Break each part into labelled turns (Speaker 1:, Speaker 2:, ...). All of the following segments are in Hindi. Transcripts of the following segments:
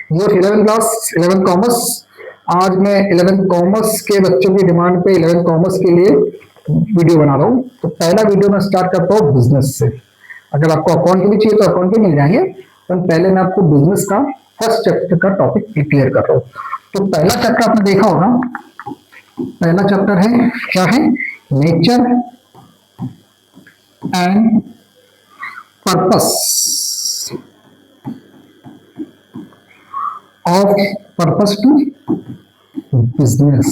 Speaker 1: Your 11 class 11 commerce. आज मैं 11 कॉमर्स के बच्चों की डिमांड पे 11 कॉमर्स के लिए वीडियो बना रहा हूँ। तो पहला वीडियो मैं स्टार्ट करता हूँ बिजनेस से। अगर आपको अकाउंट के भी चाहिए तो अकाउंट के मिल जाएंगे, पर पहले मैं आपको बिजनेस का फर्स्ट चैप्टर का टॉपिक क्लियर कर रहा हूँ। तो पहला चैप्टर आपने देखा होगा, पहला चैप्टर है क्या है, nature and purpose of purpose to business.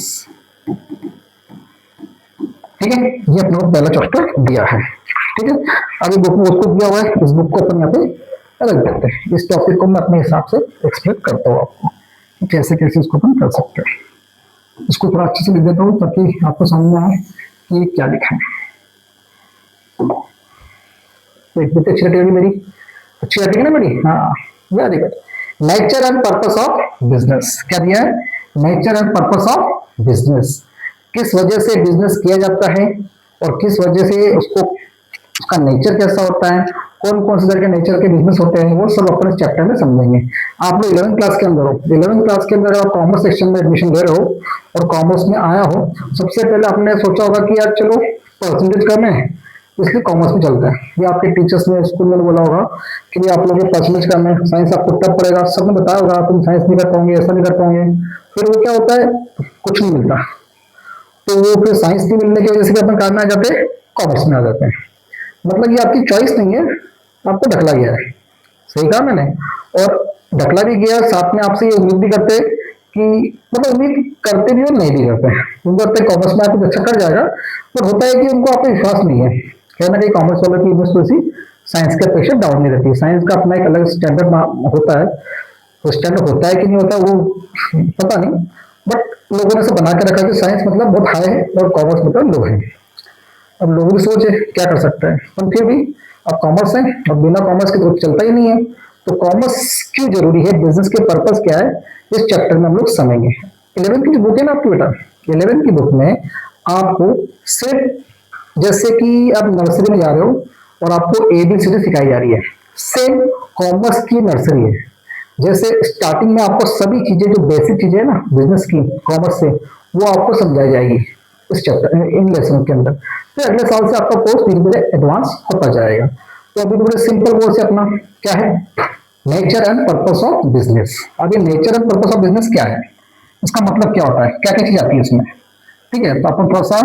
Speaker 1: ठीक है, ये अपने को पहला चैप्टर दिया है। ठीक है, अभी बुक में उसको दिया हुआ है, इस बुक को अपन यहाँ पे रख देते हैं। इस टॉपिक को मैं अपने हिसाब से एक्सप्लेन करता हूँ आपको, कैसे कैसे इसको अपन कर सकते हैं। इसको थोड़ा अच्छे से लिख देता हूँ ताकि आपको समझ में आए कि ये क्या लिखा है। तो एक अच्छी लगेगी मेरी, अच्छी लगेगी ना मेरी। हाँ, very good. Nature and purpose of business क्या दिया है, nature and purpose of business. किस वजह से बिजनेस किया जाता है और किस वजह से उसको, उसका नेचर कैसा होता है, कौन कौन से तरह के नेचर के बिजनेस होते हैं, वो सब अपन इस चैप्टर में समझेंगे। आप लोग 11th क्लास के अंदर हो, 11th क्लास के अंदर आप कॉमर्स सेक्शन में एडमिशन ले रहे हो और कॉमर्स में आया हो, सबसे पहले आपने सोचा होगा कि यार चलो परसेंटेज कम है इसलिए कॉमर्स में चलता है। ये आपके टीचर्स ने स्कूल में बोला होगा कि भाई आप लोग परसेंटेज कम है, साइंस आपको टफ पड़ेगा, सबने बताया होगा तुम साइंस नहीं कर पाओगे, ऐसा नहीं कर पाओगे। फिर वो क्या होता है, कुछ नहीं मिलता। तो वो फिर साइंस नहीं मिलने की वजह से अपन कार में आ जाते हैं, कॉमर्स में आ जाते हैं। मतलब ये आपकी चॉइस नहीं है, आपको ढकला गया है। सही कहा मैंने। और ढकला भी गया, साथ में आपसे ये उम्मीद भी करते कि, मतलब उम्मीद करते भी और नहीं भी करते। उनको लगता है कॉमर्स में आपको अच्छा कर जाएगा, पर होता है कि उनको आप पे विश्वास नहीं है। कहीं ना कहीं कॉमर्स वालों की इमेज थोड़ी सी साइंस के अपेक्षा डाउन नहीं रहती है। साइंस का अपना एक अलग स्टैंडर्ड होता है, वो स्टैंडर्ड होता है कि नहीं होता वो पता नहीं, बट लोगों ने से बना के रखा कि साइंस मतलब बहुत हाई है और कॉमर्स मतलब लो है। अब लोगों की सोच है, क्या कर सकते हैं, पर फिर भी अब कॉमर्स है, अब बिना कॉमर्स के तो चलता ही नहीं है। तो कॉमर्स क्यों जरूरी है, बिजनेस के पर्पस क्या है, इस चैप्टर में हम लोग समझेंगे। 11th की जो बुक है ना आपकी बेटा, 11th की बुक में आपको सिर्फ, जैसे कि आप नर्सरी में जा रहे हो और आपको ABCD सिखाई जा रही है, सेम कॉमर्स की नर्सरी है। जैसे स्टार्टिंग में आपको सभी चीजें, जो बेसिक चीजें है ना बिजनेस की कॉमर्स से, वो आपको समझाई जाएगी इस चैप्टर इन लेसन के अंदर। फिर अगले साल से आपका कोर्स धीरे धीरे एडवांस होता जाएगा। तो अभी तो बड़े सिंपल वर्ड से अपना क्या है, nature and purpose of business. अब ये nature and purpose of business क्या है, इसका मतलब क्या होता है, क्या क्या चीज आती है इसमें। ठीक है, तो अपन थोड़ा सा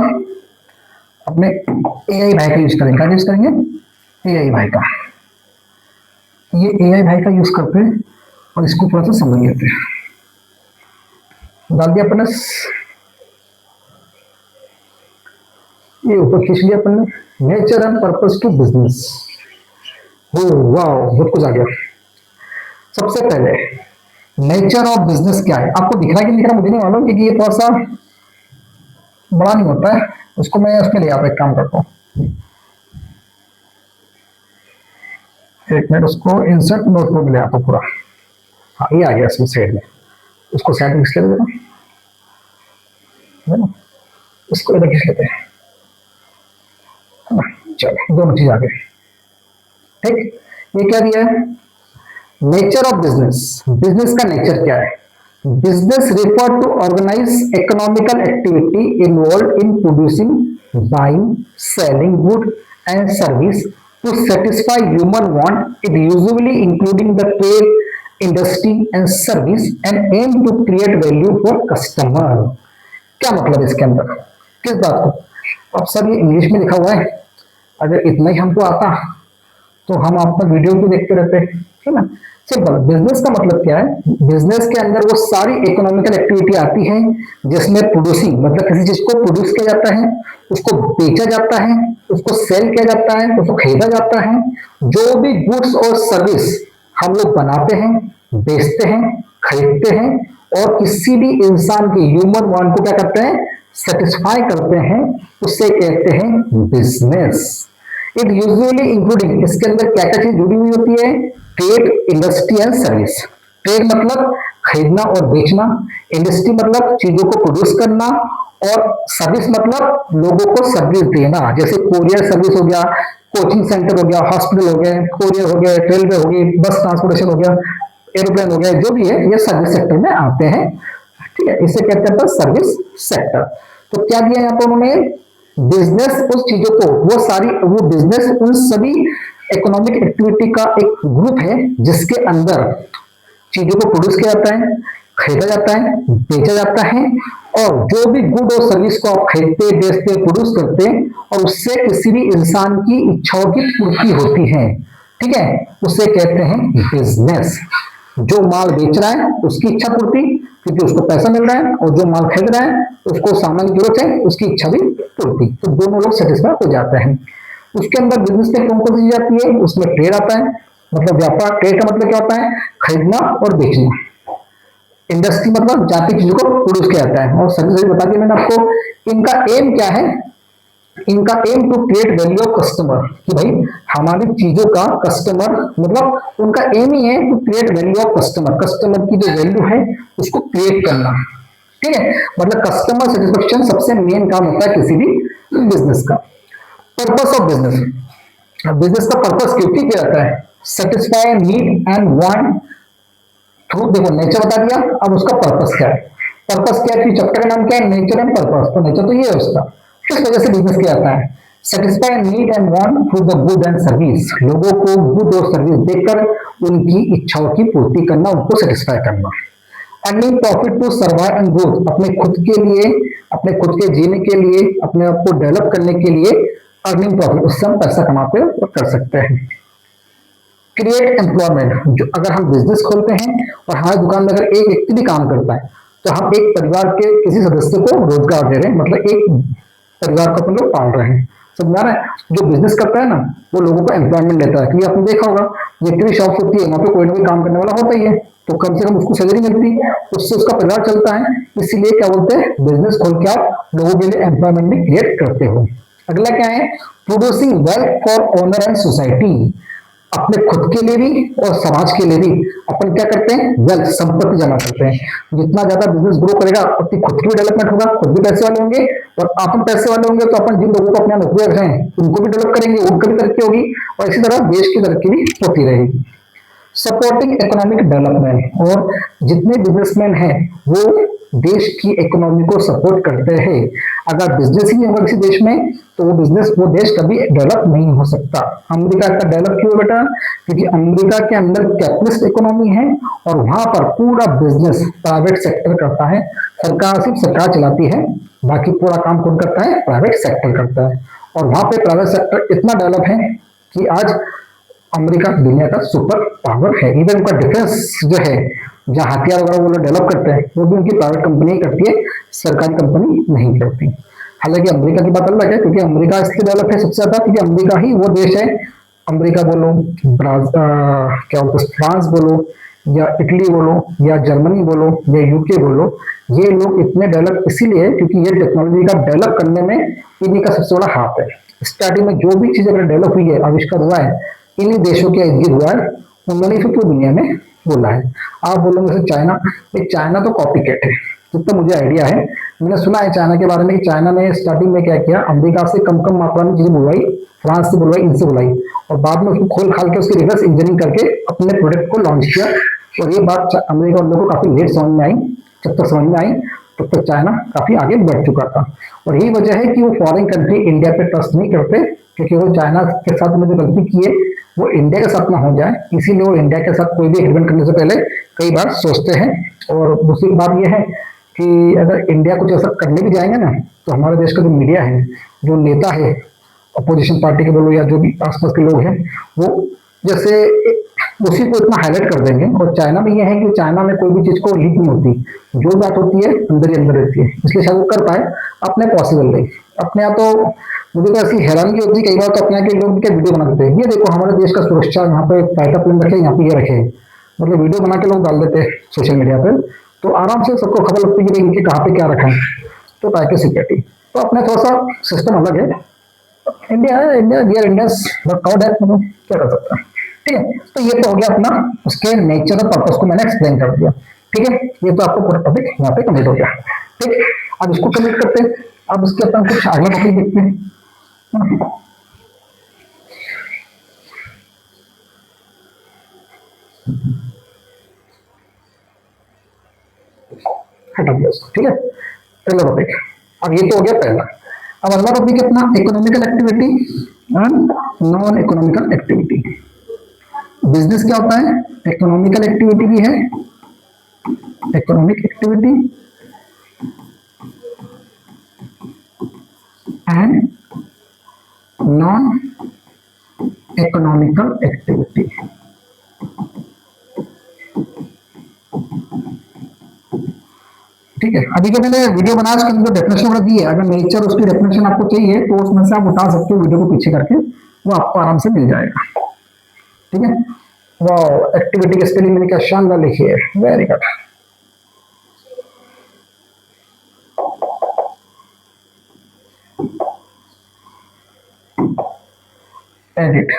Speaker 1: अपने AI भाई का यूज करेंगे। क्या यूज करेंगे, AI भाई का। ये AI भाई का यूज करते हैं और इसको थोड़ा सा समझ लेते हैं। डाल दिया अपन ने, ये ऊपर खींच लिया अपन ने, nature and purpose to business. हो वाह, बहुत कुछ आ गया। सबसे पहले नेचर ऑफ बिजनेस क्या है, आपको दिख रहा है कि नहीं दिख रहा मुझे नहीं मालूम, क्योंकि ये थोड़ा सा बड़ा नहीं होता है। उसको मैं उसमें ले आता, एक काम करता हूँ, एक मिनट, उसको इंसर्ट नोटबुक में ले आता हूँ पूरा। हाँ, ये आ गया इसमें साइड में, उसको साइड में खींच लेते है ना, इसको इधर खींच लेते हैं, है ना। चलो, दोनों चीज आ गए। ठीक, ये क्या दिया है, नेचर ऑफ बिजनेस। बिजनेस का नेचर क्या है, business refer to organise economical activity involve in producing, buying, selling good and service to satisfy human want, it usually including the trade, industry and service, and aim to create value for customer. क्या मतलब इसके अंदर, किस बात को। अब सर ये इंग्लिश में लिखा हुआ है, अगर इतना ही हमको आता तो हम आपका वीडियो भी देखते रहते, है ना। सिंपल, बिजनेस का मतलब क्या है, बिजनेस के अंदर वो सारी इकोनॉमिकल एक्टिविटी आती है जिसमें प्रोड्यूसिंग, मतलब किसी चीज को प्रोड्यूस किया जाता है, उसको बेचा जाता है, उसको सेल किया जाता है, उसको खरीदा जाता है। जो भी गुड्स और सर्विस हम लोग बनाते हैं, बेचते हैं, खरीदते हैं और किसी भी इंसान के ह्यूमन वांट को क्या करते हैं, सेटिस्फाई करते हैं, उससे कहते हैं बिजनेस। इट यूजुअली इंक्लूडिंग, इसके अंदर क्या क्या चीज जुड़ी हुई होती है, trade, industry and service. Trade मतलब खरीदना और बेचना, इंडस्ट्री मतलब चीजों को प्रोड्यूस करना, और सर्विस मतलब लोगों को सर्विस देना, जैसे कोरियर सर्विस हो गया, कोचिंग सेंटर हो गया, हॉस्पिटल हो गए, कोरियर हो गया, रेलवे हो गई, बस ट्रांसपोर्टेशन हो गया, एरोप्लेन हो गया, जो भी है ये सर्विस सेक्टर में आते हैं। ठीक है, इसे कहते हैं सर्विस सेक्टर। तो क्या दिया यहाँ पर उन्होंने, बिजनेस उस चीजों को, वो बिजनेस उन सभी इकोनॉमिक एक्टिविटी का एक ग्रुप है जिसके अंदर चीजों को प्रोड्यूस किया जाता है, खरीदा जाता है, बेचा जाता है, और जो भी गुड और सर्विस को आप खरीदते, बेचते, प्रोड्यूस करते हैं और उससे किसी भी इंसान की इच्छाओं की पूर्ति होती है। ठीक है, उसे कहते हैं बिजनेस। जो माल बेच रहा है उसकी इच्छा पूर्ति, क्योंकि उसको पैसा मिल रहा है, और जो माल खरीद रहा है उसको सामान की जरूरत है, उसकी इच्छा भी पूर्ति, तो दोनों लोग सेटिस्फाई हो जाते हैं। उसके अंदर बिजनेस में कौन कौन सी चीज आती है, उसमें ट्रेड आता है, मतलब व्यापार। ट्रेड का मतलब क्या होता है, खरीदना और बेचना। इंडस्ट्री मतलब जहाँ पे चीजों को प्रोड्यूस किया जाता है। और सर्विस बता दिया मैंने आपको। इनका एम क्या है, इनका aim to create value of customer, कि भाई हमारी चीजों का कस्टमर, मतलब उनका एम ही है to create value of customer, customer की जो वैल्यू है उसको क्रिएट करना। ठीक है, मतलब कस्टमर सेटिस्फेक्शन सबसे मेन काम होता है किसी भी बिजनेस का। पर्पस ऑफ बिजनेस, बिजनेस का पर्पस क्योंकि किया जाता है, satisfy need and want through, देखो नेचर बता दिया, अब उसका पर्पस क्या है। पर्पस क्या है, चैप्टर का नाम क्या है, नेचर एंड पर्पस। तो नेचर तो ये है उसका, किस वजह से बिजनेस किया जाता है, satisfy need and want through the good and service, लोगों को गुड और सर्विस देकर उनकी इच्छाओं की पूर्ति करना, उनको सेटिस्फाई करना। Earning profit to survive and growth, अपने खुद के लिए, अपने खुद के जीने के लिए, अपने आप को डेवलप करने के लिए अर्निंग प्रॉफिट, उससे हम पैसा कमाते और कर सकते हैं। क्रिएट एम्प्लॉयमेंट, जो अगर हम बिजनेस खोलते हैं और हमारी दुकान में अगर एक व्यक्ति भी काम करता है तो हम एक परिवार के किसी सदस्य को रोजगार दे रहे हैं, मतलब एक परिवार को अपन लोग पाल रहे हैं। समझा रहे हैं, जो बिजनेस करता है ना वो लोगों को एम्प्लॉयमेंट देता है, क्योंकि आपने देखा होगा जितनी शॉप होती है वहां पे कोई ना कोई काम करने वाला होता ही है, तो कम से कम उसको सैलरी मिलती है, उससे उसका परिवार चलता है। इसीलिए क्या बोलते हैं, बिजनेस खोल के आप लोगों के लिए एम्प्लॉयमेंट भी क्रिएट करते हो। अगला क्या है, producing wealth for owner and society, अपने खुद के लिए भी और समाज के लिए भी अपन क्या करते हैं, वेल्थ, संपत्ति जमा करते हैं। जितना ज्यादा बिजनेस ग्रो करेगा अपनी खुद की भी डेवलपमेंट होगा, खुद भी पैसे वाले होंगे, और अपन पैसे वाले होंगे तो अपन जिन लोगों को अपने नौकरी रख रहे हैं उनको भी डेवलप करेंगे, उनकी भी तरक्की होगी, और इसी तरह देश की तरक्की भी होती रहेगी। सपोर्टिंग इकोनॉमिक डेवलपमेंट, और जितने बिजनेसमैन हैं वो देश की इकोनॉमी को सपोर्ट करते हैं। अगर बिजनेस ही नहीं होगा किसी देश में तो वो देश कभी डेवलप नहीं हो सकता। अमेरिका का डेवलप क्यों बेटा, क्योंकि अमेरिका के अंदर कैपिटलिस्ट इकोनॉमी है और वहां पर पूरा बिजनेस प्राइवेट सेक्टर करता है, सरकार सिर्फ सरकार चलाती है, बाकी पूरा काम कौन करता है, प्राइवेट सेक्टर करता है। और वहां पे प्राइवेट सेक्टर इतना डेवलप है कि आज अमेरिका दुनिया का सुपर पावर है। इवन उनका डिफेंस जो है, जहाँ हथियार वगैरह वो लोग डेवलप करते हैं, वो भी उनकी प्राइवेट कंपनी ही करती है, सरकारी कंपनी नहीं करती। हालांकि अमेरिका की बात अलग है, क्योंकि अमेरिका इसलिए डेवलप है सबसे ज्यादा क्योंकि अमेरिका ही वो देश है, अमेरिका बोलो, क्या बोलते हैं, फ्रांस बोलो, या इटली बोलो, या जर्मनी बोलो, या यूके बोलो, ये लोग इतने डेवलप इसीलिए है क्योंकि ये टेक्नोलॉजी का डेवलप करने में इन्हीं का सबसे बड़ा हाथ है। स्टार्टिंग में जो भी चीज अगर डेवलप हुई है, आविष्कार हुआ है, इन्हीं देशों के इर्द गिर्द हुआ है, उन्होंने फिर पूरी दुनिया में बोला है। आप बोलोगे सर चाइना, चाइना तो कॉपी कैट है, जितना मुझे आइडिया है, मैंने सुना है चाइना के बारे में कि चाइना ने स्टार्टिंग में क्या किया, अमेरिका से कम कम मात्रा में चीजें बुलवाई, फ्रांस से बुलवाई, इनसे बुलाई, और बाद में उसको खोल खाल के उसकी रिवर्स इंजीनियरिंग करके अपने प्रोडक्ट को लॉन्च किया। और ये बात अमेरिका वालों को काफी लेट समझ में आई, जब तक समझ में आई तब तक चाइना काफी आगे बढ़ चुका था। और यही वजह है कि वो फॉरेन कंट्री इंडिया पे ट्रस्ट नहीं करते, क्योंकि वो चाइना के साथ में जो गलती की है वो इंडिया के साथ ना हो जाए, इसीलिए वो इंडिया के साथ कोई भी एग्रीमेंट करने से पहले कई बार सोचते हैं। और दूसरी बात यह है कि अगर इंडिया कुछ ऐसा करने भी जाएंगे ना, तो हमारे देश का जो मीडिया है, जो नेता है अपोजिशन पार्टी के बोलो या जो भी आसपास के लोग हैं, वो जैसे उसी को इतना हाईलाइट कर देंगे। और चाइना में यह है कि चाइना में कोई भी चीज को लीक नहीं होती, जो बात होती है अंदर ही अंदर रहती है, इसलिए शायद वो कर पाए, अपने पॉसिबल नहीं। अपने यहाँ तो मुझे तो ऐसी हैरानगी होती है कई बार, तो अपने यहाँ के लोग क्या वीडियो बना देते हैं, ये देखो हमारे देश का सुरक्षा यहाँ पे फाइटर प्लेन रखे, यहाँ पे ये रखे, मतलब वीडियो बना के लोग डाल देते हैं सोशल मीडिया पे, तो आराम से सबको खबर लगती है कि इनके कहाँ पे क्या रखा है, तो टाइप सिक्योरिटी। तो अपने थोड़ा सा सिस्टम अलग है, इंडिया है, इंडिया डियर इंडियंस वर्कआउट है, मतलब क्या कर सकते हैं। ठीक है, तो ये तो हो गया अपना, उसके नेचर और पर्पस को मैंने एक्सप्लेन कर दिया। ठीक है, ये तो आपको पूरा टॉपिक यहाँ पे कंप्लीट हो गया। ठीक, अब इसको कंप्लीट करते हैं, अब उसके अपन कुछ अगला टॉपिक देखते हैं। हटा दिया उसको, ठीक है। पहला टॉपिक, अब ये तो हो गया पहला। अब अगला टॉपिक है अपना economical activity and non economical activity. Business क्या होता है? इकोनॉमिकल एक्टिविटी भी है, economic activity and non economical activity. ठीक है, अभी जो मैंने वीडियो बनाया उसके अंदर डेफिनेशन दी है, अगर नेचर उसकी डेफिनेशन आपको चाहिए तो उसमें से आप उठा सकते हो वीडियो को पीछे करके, वो आपको आराम से मिल जाएगा। ठीक है, वाह, एक्टिविटी के स्पेलिंग मैंने क्या शानदार लिखी है, very good. Edit,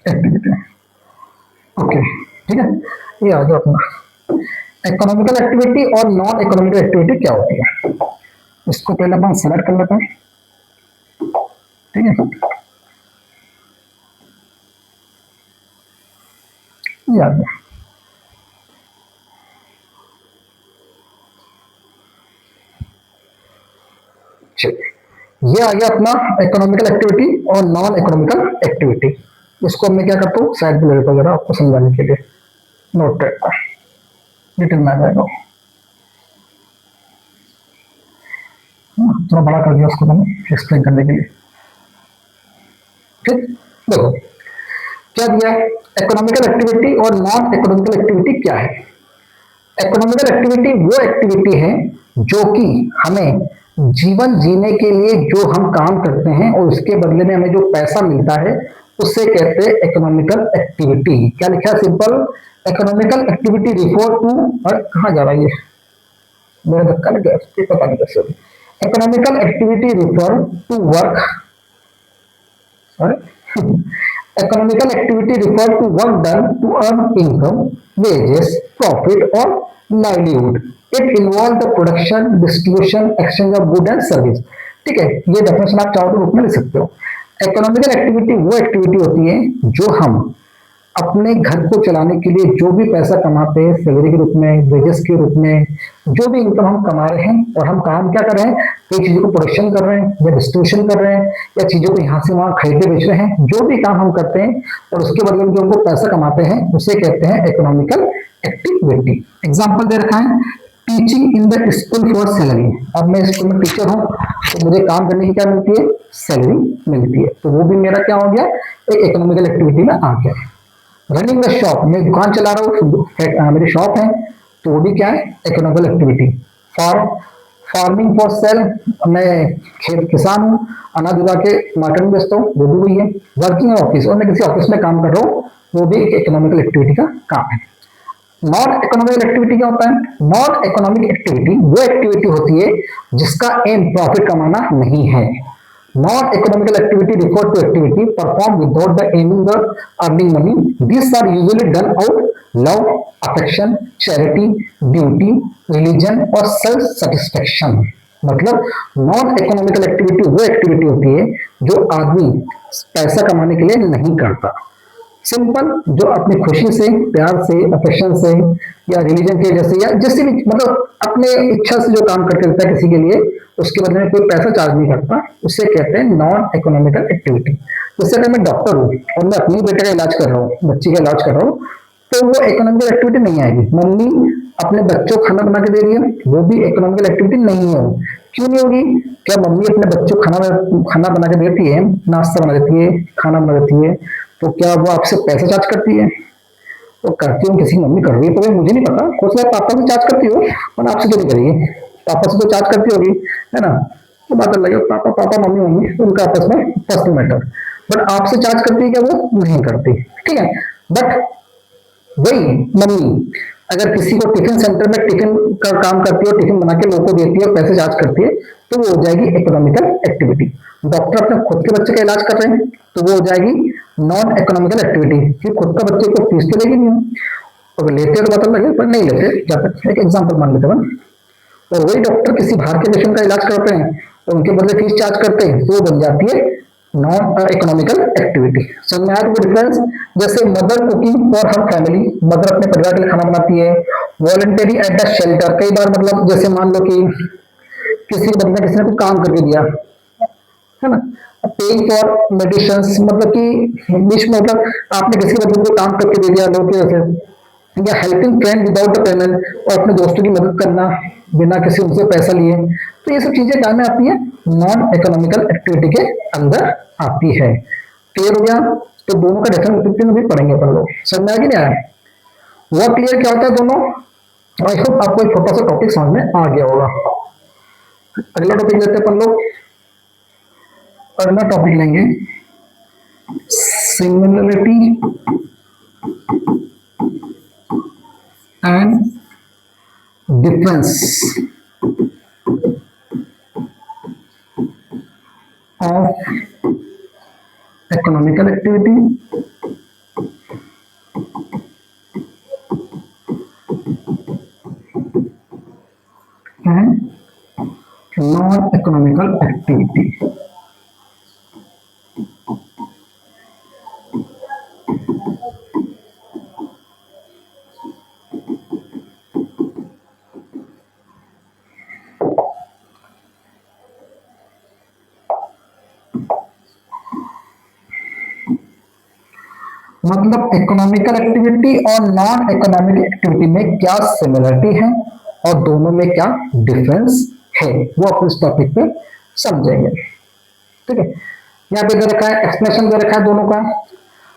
Speaker 1: activity, okay, ठीक है। ये आ गया अपना इकोनॉमिकल एक्टिविटी और नॉन इकोनॉमिकल एक्टिविटी क्या होती है। इसको पहले अपन सेलेक्ट कर लेते हैं, ठीक है। ये आ गया, चलिए ये आ गया अपना इकोनॉमिकल एक्टिविटी और नॉन इकोनॉमिकल एक्टिविटी। इसको मैं क्या करता हूँ साइड में लेता हूँ आपको समझाने के लिए, नोट करता डिटेल में आ जाएगा। थोड़ा बड़ा कर दिया उसको मैंने एक्सप्लेन करने के लिए। ठीक, देखो क्या दिया, इकोनॉमिकल एक्टिविटी और नॉन इकोनॉमिकल एक्टिविटी क्या है। इकोनॉमिकल एक्टिविटी वो एक्टिविटी है जो कि हमें जीवन जीने के लिए जो हम काम करते हैं और उसके बदले में हमें जो पैसा मिलता है उससे कहते हैं इकोनॉमिकल एक्टिविटी। क्या लिखा है, simple, economical activity refer to, और कहाँ जा रहा है ये, मेरा धक्का लग गया, पता नहीं कैसे। Economical activity refer to work, economical activity refer to work done to earn income, wages, profit or livelihood. It involve the production, distribution, exchange of good and service. ठीक है, ये डेफिनेशन आप चाहो तो बुक में लिख सकते हो। इकोनॉमिकल एक्टिविटी वो एक्टिविटी होती है जो हम अपने घर को चलाने के लिए जो भी पैसा कमाते हैं, सैलरी के रूप में, वेजेस के रूप में, जो भी इनकम हम कमा रहे हैं, और हम काम क्या कर रहे हैं, कई चीजों को प्रोडक्शन कर रहे हैं या डिस्ट्रीब्यूशन कर रहे हैं या चीजों को यहाँ से वहां खरीदे बेच रहे हैं, जो भी काम हम करते हैं और उसके बदले में जो हमको पैसा कमाते हैं उसे कहते हैं इकोनॉमिकल एक्टिविटी। एग्जाम्पल दे रखा है, teaching in the school for salary. अब मैं स्कूल में टीचर हूँ तो मुझे काम करने की क्या मिलती है, सैलरी मिलती है, तो वो भी मेरा क्या हो गया, एक इकोनॉमिकल एक्टिविटी में आ गया। रनिंग द शॉप, मैं दुकान चला रहा हूँ, मेरी शॉप है, तो वो भी क्या है, economical activity. Farming for sale, मैं खेत किसान हूँ, अनाज उगा के मार्केट में बेचता हूँ, वो भी वही है। वर्किंग ऑफिस, और मैं किसी ऑफिस में काम कर रहा हूँ, वो भी एक इकोनॉमिकल एक्टिविटी का काम है। नॉन इकोनॉमिकल एक्टिविटी क्या होता है, नॉन इकोनॉमिक एक्टिविटी वो एक्टिविटी होती है जिसका एम प्रॉफिट कमाना नहीं है। Non-economical activity refer to activity performed without the aiming or earning money. These are usually done out love, affection, charity, duty, religion और self satisfaction। मतलब नॉन इकोनॉमिकल एक्टिविटी वो एक्टिविटी होती है जो आदमी पैसा कमाने के लिए नहीं करता। सिंपल, जो अपनी खुशी से, प्यार से, अफेक्शन से या रिलीजन के जैसे या जैसे भी, मतलब अपने इच्छा से जो काम करके देता है किसी के लिए, उसके बदले में कोई पैसा चार्ज नहीं करता, उसे कहते हैं नॉन इकोनॉमिकल एक्टिविटी। जैसे अगर मैं डॉक्टर हूँ और मैं अपने बेटे का इलाज कर रहा हूँ, बच्ची का इलाज कर रहा हूँ, तो वो इकोनॉमिकल एक्टिविटी नहीं आएगी। मम्मी अपने बच्चों को खाना बना के दे रही है, वो भी इकोनॉमिकल एक्टिविटी नहीं है। क्यों नहीं होगी, क्या मम्मी अपने बच्चों को खाना बना के देती है, नाश्ता बना देती है, खाना बना देती है, तो क्या वो आपसे पैसा चार्ज करती है? तो करती हूँ, किसी मम्मी कर रही है, तो मुझे नहीं पता, हो सकता है पापा से चार्ज करती हो, पर आपसे तो नहीं करेगी, पापा से तो चार्ज करती होगी, है ना, तो बात अलग है, पापा पापा मम्मी मम्मी उनका आपस में पर्सनल मैटर, बट आपसे चार्ज करती है क्या, वो नहीं करती, ठीक है। बट वही मम्मी अगर किसी को टिफिन सेंटर में टिफिन का काम करती है, टिफिन बना के लोगों को देती है और पैसे चार्ज करती है, तो वो हो जाएगी इकोनॉमिकल एक्टिविटी। डॉक्टर अपने खुद के बच्चे का इलाज कर रहे हैं, तो वो हो जाएगी नॉन इकोनॉमिकल एक्टिविटी, कि खुद का बच्चे को फीस तो लेगी नहीं, अगर लेते हैं तो पता लगे, पर नहीं लेते जाकर। एक एग्जाम्पल मान लेते हैं, और वही डॉक्टर किसी बाहर के पेशेंट का इलाज करते हैं तो उनके बदले फीस चार्ज करते हैं, तो वो बन जाती है नॉन इकोनॉमिकल एक्टिविटी। समझ में आया वो डिफरेंस? जैसे mother cooking for her family, mother अपने परिवार के लिए खाना बनाती है। वॉलंटरी एट द शेल्टर, कई बार मतलब जैसे मान लो कि किसी बंदे किसी ने कुछ काम करके दिया है ना, पेइंग फॉर मेडिसिन, मतलब कि बीच में मतलब आपने किसी बंदे को काम करके दे दिया लोग की वजह से, या helping friend without the payment, और अपने दोस्तों की मदद करना बिना किसी उनसे पैसा लिए, तो ये सब चीजें क्या में आती है? नॉन इकोनॉमिकल एक्टिविटी के अंदर आती है। क्लियर हो गया? तो दोनों का डिफरेंस भी पढ़ेंगे अपन लोग, समझ में आया कि नहीं आया? वो क्लियर क्या होता है दोनों? आई होप आपको एक छोटा सा टॉपिक समझ में आ गया होगा। अगला टॉपिक लेते हैं अपन लोग, अगला टॉपिक लेंगे similarity and difference of economical activity and non economical activity. मतलब इकोनॉमिकल एक्टिविटी और नॉन इकोनॉमिक एक्टिविटी में क्या सिमिलरिटी है और दोनों में क्या डिफरेंस है, वो आप इस टॉपिक पे समझेंगे। ठीक है, यहाँ पे दे रखा है, एक्सप्लेनेशन दे रखा है दोनों का,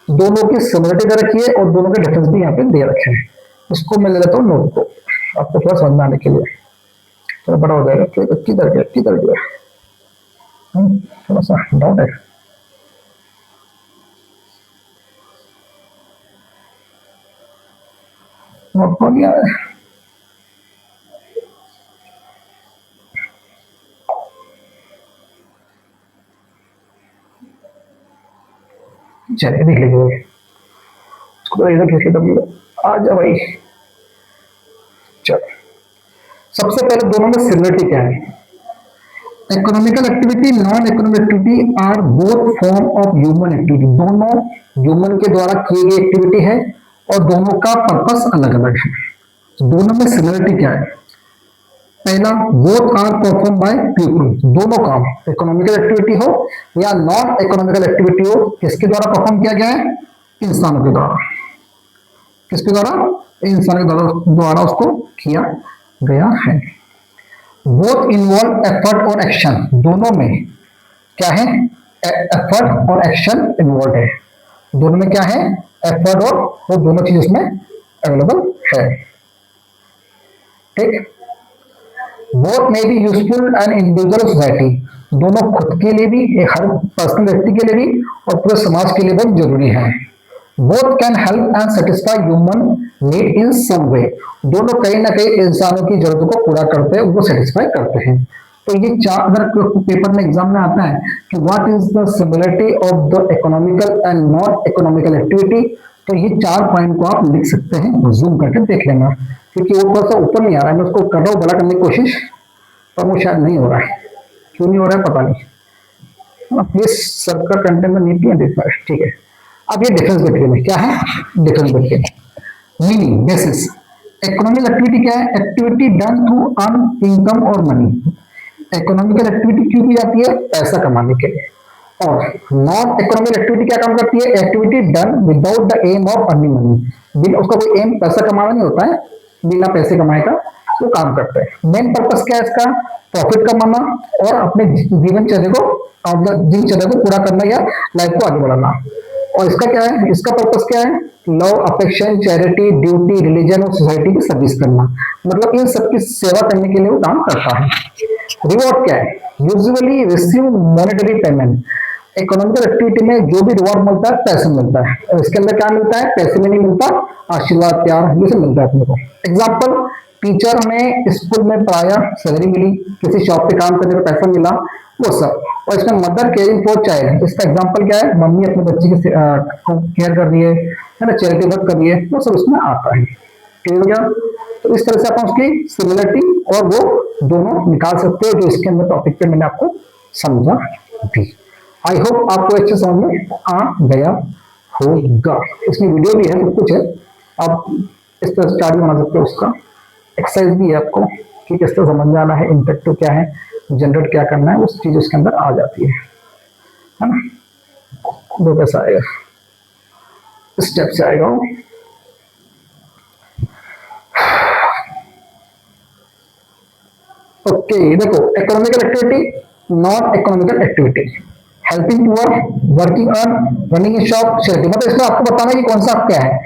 Speaker 1: दोनों की सिमिलरिटी दे रखी है और दोनों के डिफरेंस भी यहाँ पे दे रखे हैं। इसको मैं ले लेता हूँ नोट को, आपको थोड़ा समझ में आने के लिए, थोड़ा बड़ा हो जाएगा। किधर गया किधर गया, थोड़ा सा डाउट है। नोट हो गया है, चलिए देख लीजिए इसको, इधर खींच लेता आ जा भाई। चलो, सबसे पहले दोनों में सिमिलरिटी क्या है? Economical activity, non economic activity are both form of human activity, दोनों ह्यूमन के द्वारा की गई एक्टिविटी है और दोनों का पर्पस अलग अलग है। दोनों में सिमिलरिटी क्या है? पहला, both are perform by people, दोनों काम इकोनॉमिकल एक्टिविटी हो या नॉन इकोनॉमिकल एक्टिविटी हो, किसके द्वारा परफॉर्म किया गया है? इंसानों के द्वारा। किसके द्वारा? इंसानों के द्वारा उसको किया गया है। बोथ इन्वॉल्व एफर्ट और एक्शन, दोनों में क्या है? एफर्ट और एक्शन इन्वॉल्व है। दोनों में क्या है? एफर्ट और वो दोनों चीज उसमें अवेलेबल है। ठीक, both may be useful and individual society, दोनों खुद के लिए भी, एक हर पर्सनल व्यक्ति के लिए भी और पूरे समाज के लिए बहुत जरूरी है। Both can help and satisfy human need in some way, दोनों कहीं ना कहीं इंसानों की जरूरतों को पूरा करते हैं, उनको सेटिस्फाई करते हैं। तो ये चार, अगर पेपर में एग्जाम में आता है कि what is the similarity of the economical and non economical activity, तो ये चार पॉइंट को आप लिख सकते हैं, जूम करके देख लेना, क्योंकि वो थोड़ा सा ऊपर नहीं आ रहा है, मैं उसको कर रहा हूँ बड़ा करने की कोशिश, पर वो शायद नहीं हो रहा है। क्यों नहीं हो रहा है पता नहीं, प्लीज सबका कंटेंट में नीट देखना है। ठीक है, अब ये डिफरेंस बिटवीन में क्या है? Difference between meaning basis, economic activity क्या है? Activity done to earn income और मनी, इकोनॉमिकल एक्टिविटी क्यों की जाती है? पैसा कमाने के लिए। और नॉन इकोनॉमिक एक्टिविटी क्या काम करती है? Activity done without the aim of earning money, बिना उसका कोई एम पैसा कमाना नहीं होता है, बिना पैसे कमाए का वो काम करते हैं। मेन पर्पस क्या है इसका? प्रॉफिट कमाना और अपने जीवनचर्या को, दिनचर्या को पूरा करना या लाइफ को आगे बढ़ाना। और इसका क्या है? इसका पर्पस क्या है? Love, affection, charity, duty, religion और सोसाइटी की सर्विस करना, मतलब इन सबकी सेवा करने के लिए वो काम करता है। रिवॉर्ड क्या है? Usually receive monetary payment, economical activity में जो भी रिवॉर्ड मिलता है पैसे मिलता है, और इसके अंदर क्या मिलता है? पैसे में नहीं मिलता, आशीर्वाद, प्यार, ये सब मिलता है अपने को। एग्जाम्पल, टीचर हमें स्कूल में पढ़ाया, सैलरी मिली, किसी शॉप पे काम करने का पैसा मिला, वो सब। और इसमें मदर केयरिंग फॉर चाइल्ड, इसका एग्जांपल क्या है? मम्मी अपने बच्चे की केयर कर रही है ना, चैरिटी वर्क कर रही है, वो सब उसमें आता है। क्लियर हो गया? तो इस तरह से आप उसकी सिमिलरिटी और वो दोनों निकाल सकते हो जो इसके अंदर टॉपिक पे मैंने आपको समझा दी। आई होप आपको अच्छे समझ में आ गया होगा। इसमें वीडियो भी है, सब कुछ है, आप इस तरह से चार्ट बना सकते हो, उसका एक्सरसाइज भी है आपको कि किस तरह समझ में आना है, इम्पैक्ट क्या है, जनरेट क्या करना है, उस चीज उसके अंदर आ जाती है ना। दो कैसा आएगा, स्टेप से आएगा वो। ओके देखो, economical activity, non economical activity, helping poor, working earn, running ए शॉप, चैरिटी। मतलब इसमें आपको बताना है कि कौन सा क्या है।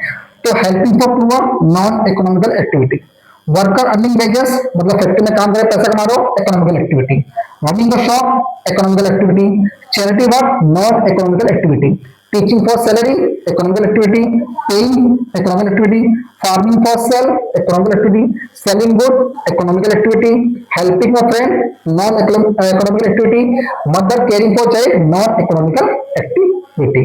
Speaker 1: तो helping for poor non economical activity, worker earning wages मतलब फैक्ट्री में काम करे पैसा कमा रहे हो, economical activity, running the shop economical activity, charity work non economical activity, teaching for salary economical activity, paying economical activity, farming for sale economical activity, selling good economical activity, helping a friend non economical activity, mother caring for child non economical activity.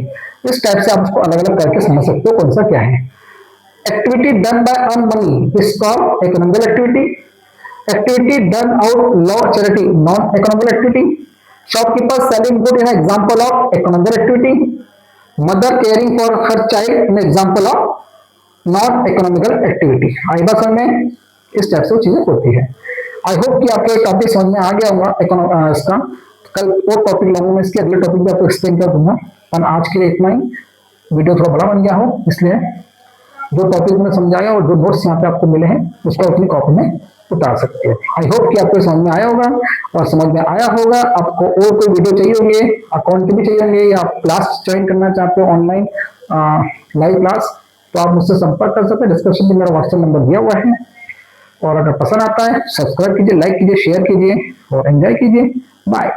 Speaker 1: इस टाइप से आप उसको अलग अलग करके समझ सकते हो कौन सा क्या है। Activity done by earn money is called economical activity, activity done out law charity non economical activity, shopkeeper selling good in example of economical activity, mother caring for her child in example of non economical activity. आई बात समझ में? इस टाइप से वो चीजें होती है। आई होप कि आपको एक टॉपिक समझ में आ गया होगा इसका। कल और टॉपिक लाऊंगा मैं, इसके अगले टॉपिक में आपको एक्सप्लेन कर दूंगा। पर आज के लिए इतना ही, वीडियो थोड़ा बड़ा बन गया हो, इसलिए जो टॉपिक मैंने समझाया और जो नोट्स यहाँ पे आपको मिले हैं उसको अपनी कॉपी में उतार सकते हैं। आई होप कि आपको समझ में आया होगा, और समझ में आया होगा आपको और कोई वीडियो चाहिए होंगे, अकाउंट के भी चाहिए होंगे, या आप क्लास ज्वाइन करना चाहते हो ऑनलाइन लाइव क्लास, तो आप मुझसे संपर्क कर सकते हैं। डिस्क्रिप्शन में मेरा व्हाट्सएप नंबर दिया हुआ है। और अगर पसंद आता है सब्सक्राइब कीजिए, लाइक कीजिए, शेयर कीजिए और एंजॉय कीजिए। बाय।